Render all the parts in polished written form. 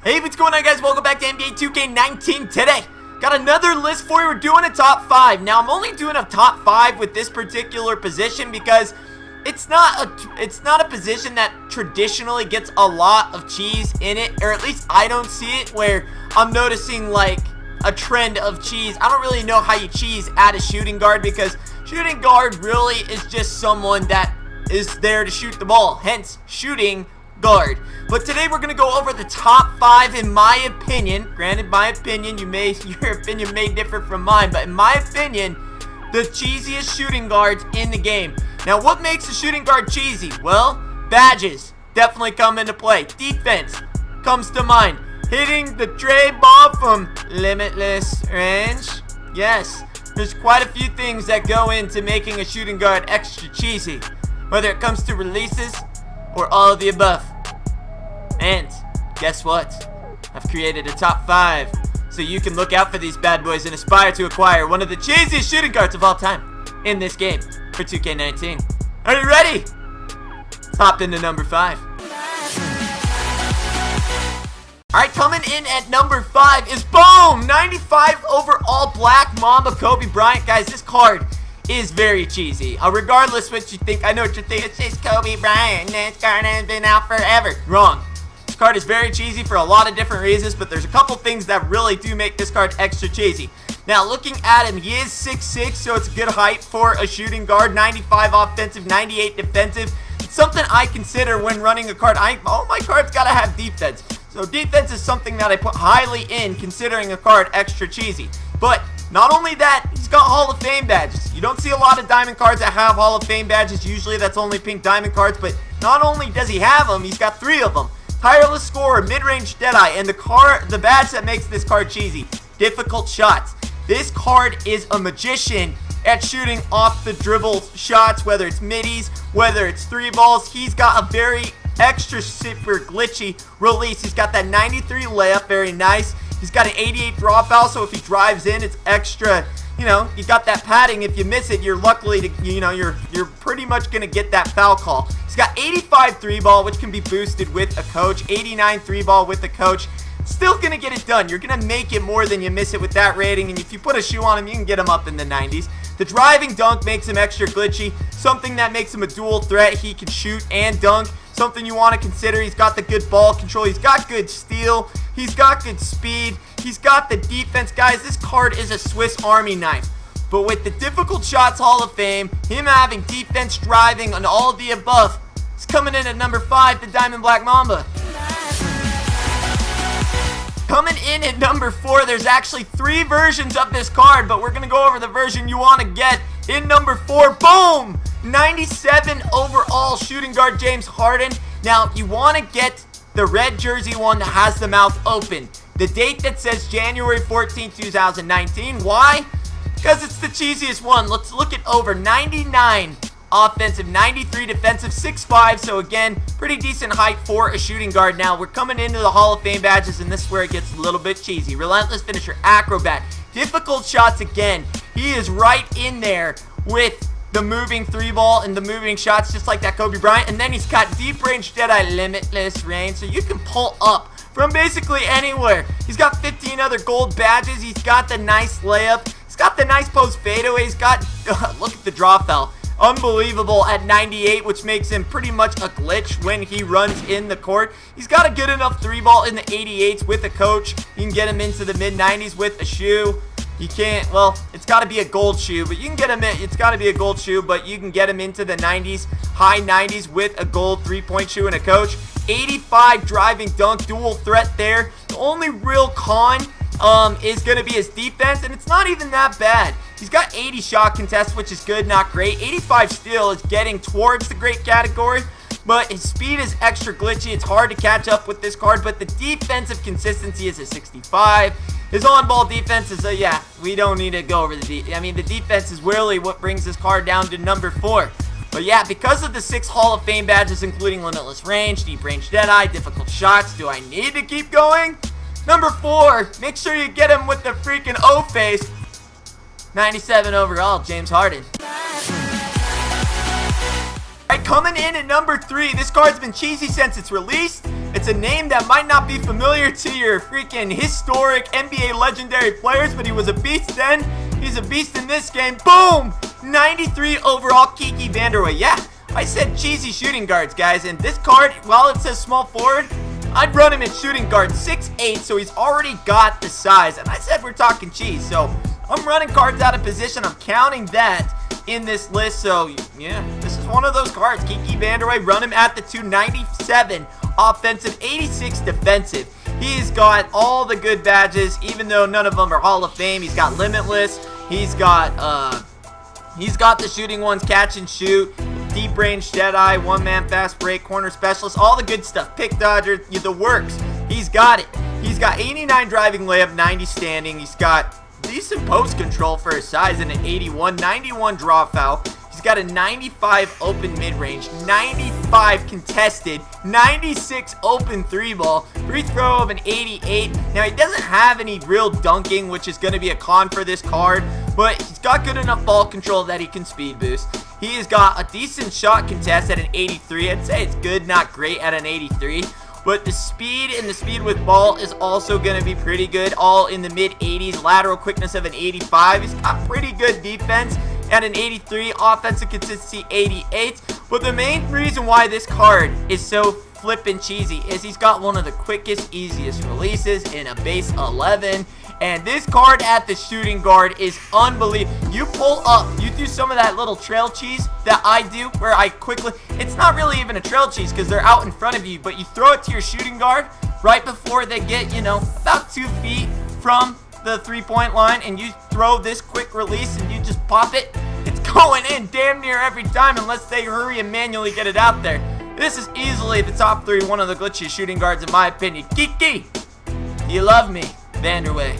Hey, what's going on, guys? Welcome back to NBA 2K19 today. Got another list for you. We're doing a top 5. Now, I'm only doing a top 5 with this particular position because it's not a position that traditionally gets a lot of cheese in it, or at least I don't see it where I'm noticing like a trend of cheese. I don't really know how you cheese at a shooting guard because shooting guard really is just someone that is there to shoot the ball, hence shooting guard. But today we're going to go over the top 5 in my opinion. Granted, my opinion, your opinion may differ from mine, but in my opinion, the cheesiest shooting guards in the game. Now, what makes a shooting guard cheesy? Well, badges definitely come into play. Defense comes to mind. Hitting the tray ball from limitless range. Yes, there's quite a few things that go into making a shooting guard extra cheesy, whether it comes to releases or all of the above. And guess what? I've created a top 5 so you can look out for these bad boys and aspire to acquire one of the cheesiest shooting guards of all time in this game for 2K19. Are you ready? Let's hop into number 5. Alright, coming in at number 5 is boom! 95 overall Black Mamba Kobe Bryant. Guys, this card is very cheesy. Regardless what you think, I know what you're thinking. It's just Kobe Bryant. This card has been out forever. Wrong. This card is very cheesy for a lot of different reasons, but there's a couple things that really do make this card extra cheesy. Now, looking at him, he is 6'6", so it's a good height for a shooting guard. 95 offensive, 98 defensive. It's something I consider when running a card. All my cards gotta have defense. So defense is something that I put highly in considering a card extra cheesy. But not only that, he's got Hall of Fame badges. You don't see a lot of diamond cards that have Hall of Fame badges. Usually that's only pink diamond cards. But not only does he have them, he's got 3 of them. Tireless Scorer, Mid-Range Deadeye, and the badge that makes this card cheesy, Difficult Shots. This card is a magician at shooting off the dribble shots, whether it's middies, whether it's 3 balls. He's got a very extra super glitchy release. He's got that 93 layup, very nice. He's got an 88 draw foul, so if he drives in, it's extra, you got that padding. If you miss it, you're luckily to, you're pretty much going to get that foul call. He's got 85 3-ball, which can be boosted with a coach. 89 3-ball with a coach. Still going to get it done. You're going to make it more than you miss it with that rating, and if you put a shoe on him, you can get him up in the 90s. The driving dunk makes him extra glitchy, something that makes him a dual threat. He can shoot and dunk, something you want to consider. He's got the good ball control. He's got good steal. He's got good speed. He's got the defense. Guys, this card is a Swiss Army knife. But with the Difficult Shots Hall of Fame, him having defense, driving, and all of the above, he's coming in at number 5, the Diamond Black Mamba. Coming in at number 4, there's actually 3 versions of this card, but we're going to go over the version you want to get. In number 4, boom! 97 overall shooting guard James Harden. Now, you want to get the red jersey one that has the mouth open. The date that says January 14, 2019. Why? Because it's the cheesiest one. Let's look at over 99 offensive, 93 defensive, 6'5", so again, pretty decent height for a shooting guard. Now, we're coming into the Hall of Fame badges, and this is where it gets a little bit cheesy. Relentless Finisher, Acrobat, Difficult Shots again. He is right in there with the moving 3-ball and the moving shots, just like that Kobe Bryant. And then he's got Deep Range Deadeye, Limitless Range, so you can pull up from basically anywhere. He's got 15 other gold badges. He's got the nice layup. He's got the nice post fadeaway. He's got, look at the draw foul. Unbelievable at 98, which makes him pretty much a glitch when he runs in the court. He's got a good enough 3-ball in the 88s with a coach. You can get him into the mid-90s with a shoe. You can't, well, it's got to be a gold shoe, but you can get him in, it's got to be a gold shoe, but you can get him into the 90s, high 90s with a gold 3-point shoe and a coach. 85 driving dunk, dual threat there. The only real con is going to be his defense, and it's not even that bad. He's got 80 shot contest, which is good, not great. 85 steal is getting towards the great category, but his speed is extra glitchy. It's hard to catch up with this card, but the defensive consistency is a 65. His on-ball defense is yeah, we don't need to go over the the defense is really what brings this card down to number 4. But yeah, because of the 6 Hall of Fame badges, including Limitless Range, Deep Range Deadeye, Difficult Shots, do I need to keep going? Number 4, make sure you get him with the freaking O-face. 97 overall, James Harden. Alright, coming in at number 3, this card's been cheesy since its release. It's a name that might not be familiar to your freaking historic NBA legendary players, but he was a beast then. He's a beast in this game. Boom! 93 overall, Kiki Vanderway. Yeah, I said cheesy shooting guards, guys. And this card, while it says small forward, I'd run him at shooting guard 6'8", so he's already got the size. And I said we're talking cheese, so I'm running cards out of position. I'm counting that in this list. So, yeah, this is one of those cards. Kiki Vanderway, run him at the 297 offensive, 86 defensive. He's got all the good badges, even though none of them are Hall of Fame. He's got Limitless. He's got the shooting ones, catch and shoot, deep range Jedi, one-man fast break, corner specialist, all the good stuff. Pick dodger, the works. He's got it. He's got 89 driving layup, 90 standing. He's got decent post control for his size and an 81, 91 draw foul. He's got a 95 open mid-range, 95 contested, 96 open three ball, free throw of an 88. Now, he doesn't have any real dunking, which is going to be a con for this card, but he's got good enough ball control that he can speed boost. He has got a decent shot contest at an 83. I'd say it's good, not great at an 83. But the speed and the speed with ball is also going to be pretty good, all in the mid-80s. Lateral quickness of an 85. He's got pretty good defense at an 83. Offensive consistency, 88. But the main reason why this card is so flippin' cheesy is he's got one of the quickest, easiest releases in a base 11. And this card at the shooting guard is unbelievable. You pull up, you do some of that little trail cheese that I do, where I quickly, it's not really even a trail cheese because they're out in front of you, but you throw it to your shooting guard right before they get, about 2 feet from the three-point line, and you throw this quick release and you just pop it. It's going in damn near every time unless they hurry and manually get it out there. This is easily the top 3, one of the glitchiest shooting guards in my opinion. Kiki, you love me, Vanderway.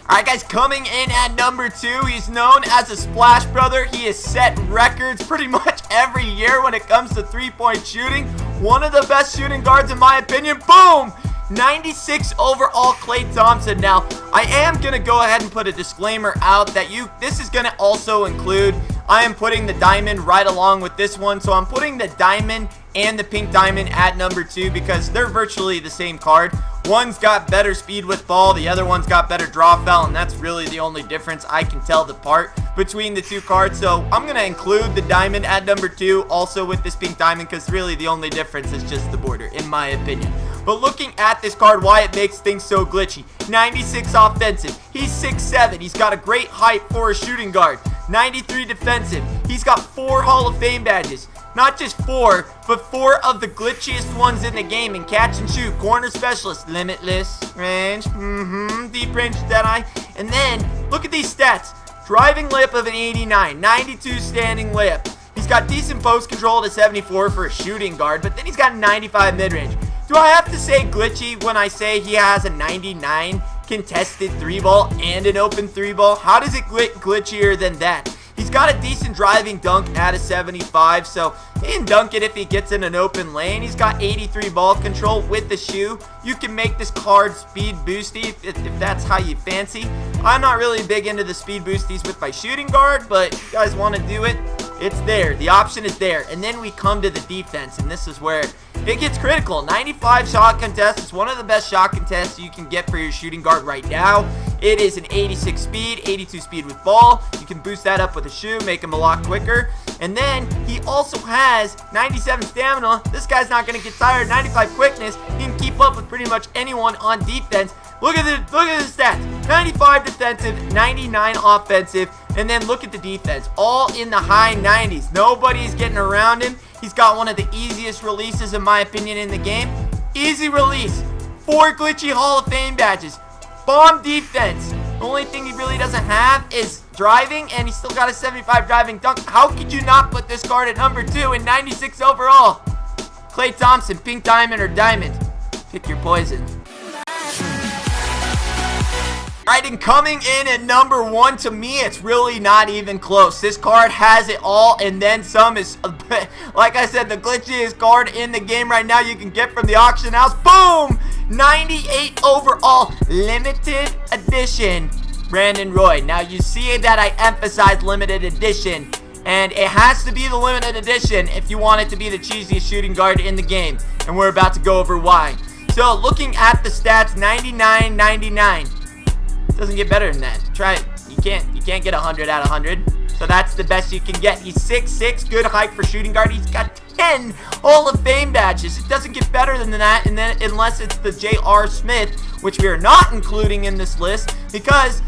Alright guys, coming in at number 2, he's known as a Splash Brother. He has set records pretty much every year when it comes to three-point shooting. One of the best shooting guards in my opinion. Boom! 96 overall, Klay Thompson. Now, I am going to go ahead and put a disclaimer out that this is going to also include, I am putting the diamond right along with this one. So I'm putting the diamond and the pink diamond at number 2 because they're virtually the same card. One's got better speed with ball, the other one's got better draw foul, and that's really the only difference I can tell the part between the two cards. So I'm going to include the diamond at number 2 also with this pink diamond because really the only difference is just the border, in my opinion. But looking at this card, why it makes things so glitchy. 96 offensive. He's 6'7". He's got a great height for a shooting guard. 93 defensive. He's got 4 Hall of Fame badges. Not just 4, but 4 of the glitchiest ones in the game in catch and shoot, corner specialist, limitless, range, deep range Jedi. And then, look at these stats. Driving layup of an 89, 92 standing layup. He's got decent post control to 74 for a shooting guard, but then he's got 95 mid-range. Do I have to say glitchy when I say he has a 99 contested 3-ball and an open 3-ball? How does it get glitchier than that? He's got a decent driving dunk at a 75, so he can dunk it if he gets in an open lane. He's got 83 ball control with the shoe. You can make this card speed boosty if that's how you fancy. I'm not really big into the speed boosties with my shooting guard, but if you guys want to do it, it's there. The option is there. And then we come to the defense, and this is where it gets critical. 95 shot contest is one of the best shot contests you can get for your shooting guard right now. It is an 86 speed, 82 speed with ball. You can boost that up with a shoe, make him a lot quicker. And then he also has 97 stamina. This guy's not going to get tired. 95 quickness. He can keep up with pretty much anyone on defense. Look at the stats. 95 defensive, 99 offensive, and then look at the defense. All in the high 90s. Nobody's getting around him. He's got one of the easiest releases, in my opinion, in the game. Easy release. 4 glitchy Hall of Fame badges. Bomb defense. The only thing he really doesn't have is driving, and he's still got a 75 driving dunk. How could you not put this card at number 2 and 96 overall? Klay Thompson, pink diamond or diamond? Pick your poison. Alright, and coming in at number 1, to me, it's really not even close. This card has it all, and then some. Is, like I said, the glitchiest card in the game right now you can get from the auction house. Boom! 98 overall, limited edition, Brandon Roy. Now, you see that I emphasize limited edition. and it has to be the limited edition if you want it to be the cheesiest shooting guard in the game, and we're about to go over why. So, looking at the stats, 99-99. Doesn't get better than that. Try it. You can't get 100 out of 100. So that's the best you can get. He's 6'6", good height for shooting guard. He's got 10 Hall of Fame badges. It doesn't get better than that, and then unless it's the J.R. Smith, which we are not including in this list because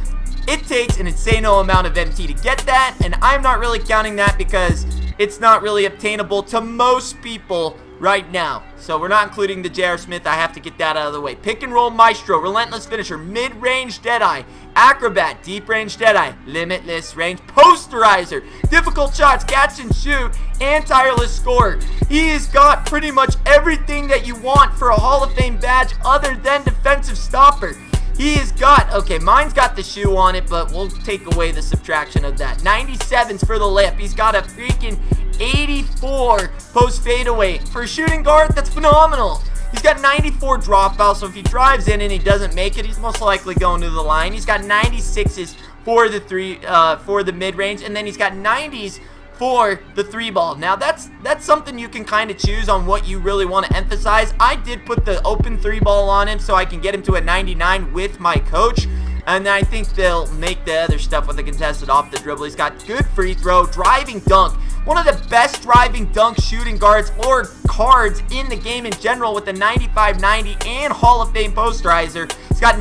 it takes an insane amount of MT to get that, and I'm not really counting that because it's not really obtainable to most people right now. So we're not including the J.R. Smith. I have to get that out of the way. Pick and roll maestro, relentless finisher, mid-range deadeye, acrobat, deep range deadeye, limitless range posterizer, difficult shots, catch and shoot, and tireless scorer. He has got pretty much everything that you want for a Hall of Fame badge other than defensive stopper. He has got, okay, mine's got the shoe on it, but we'll take away the subtraction of that. 97s for the layup. He's got a freaking 84 post fadeaway. For a shooting guard, that's phenomenal. He's got 94 drop foul, so if he drives in and he doesn't make it, he's most likely going to the line. He's got 96s for the mid-range, and then he's got 90s for the 3-ball. Now that's something you can kind of choose on what you really want to emphasize. I did put the open 3-ball on him so I can get him to a 99 with my coach, and I think they'll make the other stuff with the contested off the dribble. He's got good free throw, driving dunk, one of the best driving dunk shooting guards or cards in the game in general with the 95-90 and Hall of Fame posterizer. He's got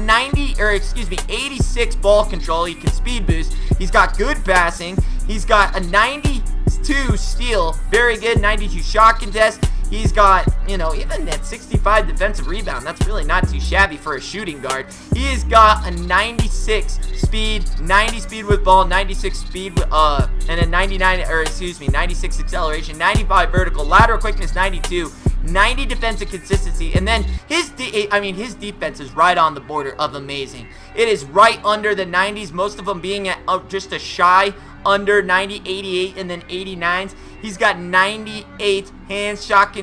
86 ball control. He can speed boost. He's got good passing. He's got a 92 steal, very good, 92 shot contest. He's got, even that 65 defensive rebound. That's really not too shabby for a shooting guard. He has got a 96 speed, 90 speed with ball, 96 speed with, and a 96 acceleration, 95 vertical, lateral quickness, 92, 90 defensive consistency, and then his defense is right on the border of amazing. It is right under the 90s, most of them being at just a shy under 90, 88, and then 89s. He's got 98 hands shot.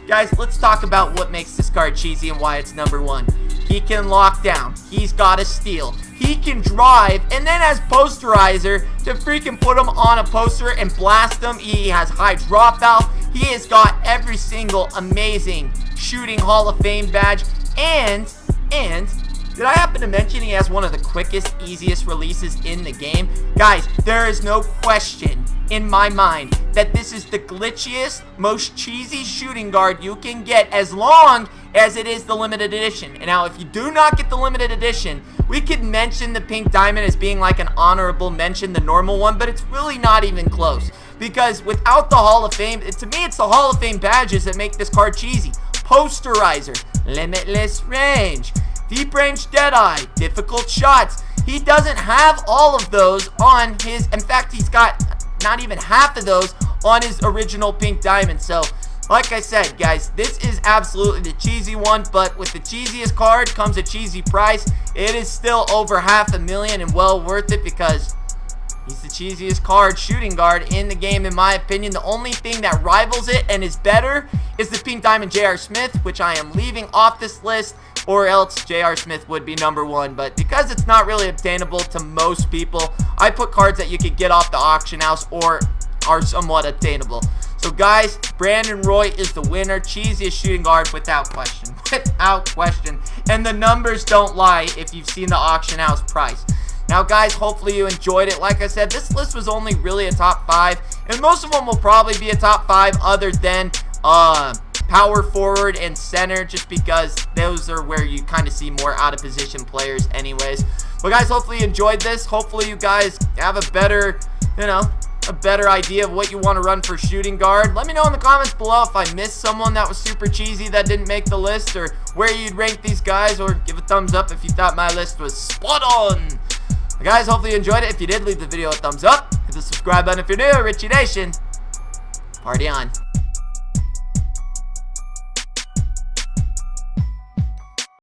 Guys, let's talk about what makes this card cheesy and why it's number one. He can lock down. He's got a steal. He can drive, and then has posterizer to freaking put him on a poster and blast him. He has high dropout. He has got every single amazing shooting Hall of Fame badge, and did I happen to mention he has one of the quickest, easiest releases in the game? Guys, there is no question in my mind that this is the glitchiest, most cheesy shooting guard you can get as long as it is the limited edition. And now, if you do not get the limited edition, we could mention the pink diamond as being like an honorable mention, the normal one, but it's really not even close. Because without the Hall of Fame, to me, it's the Hall of Fame badges that make this card cheesy. Posterizer, limitless range, deep range deadeye, difficult shots. He doesn't have all of those on his, in fact, he's got not even half of those on his original pink diamond. So, like I said, guys, this is absolutely the cheesy one, but with the cheesiest card comes a cheesy price. It is still over $500,000 and well worth it because he's the cheesiest card, shooting guard in the game, in my opinion. The only thing that rivals it and is better is the pink diamond J.R. Smith, which I am leaving off this list, or else J.R. Smith would be number one. But because it's not really obtainable to most people, I put cards that you could get off the auction house or are somewhat obtainable. So guys, Brandon Roy is the winner, cheesiest shooting guard without question. Without question. And the numbers don't lie if you've seen the auction house price. Now guys, hopefully you enjoyed it. Like I said, this list was only really a top 5, and most of them will probably be a top 5 other than power forward and center, just because those are where you kind of see more out of position players anyways. But guys, hopefully you enjoyed this. Hopefully you guys have a better, a better idea of what you want to run for shooting guard. Let me know in the comments below if I missed someone that was super cheesy that didn't make the list, or where you'd rank these guys, or give a thumbs up if you thought my list was spot on. Guys, hopefully you enjoyed it. If you did, leave the video a thumbs up. Hit the subscribe button if you're new. Richie Nation, party on.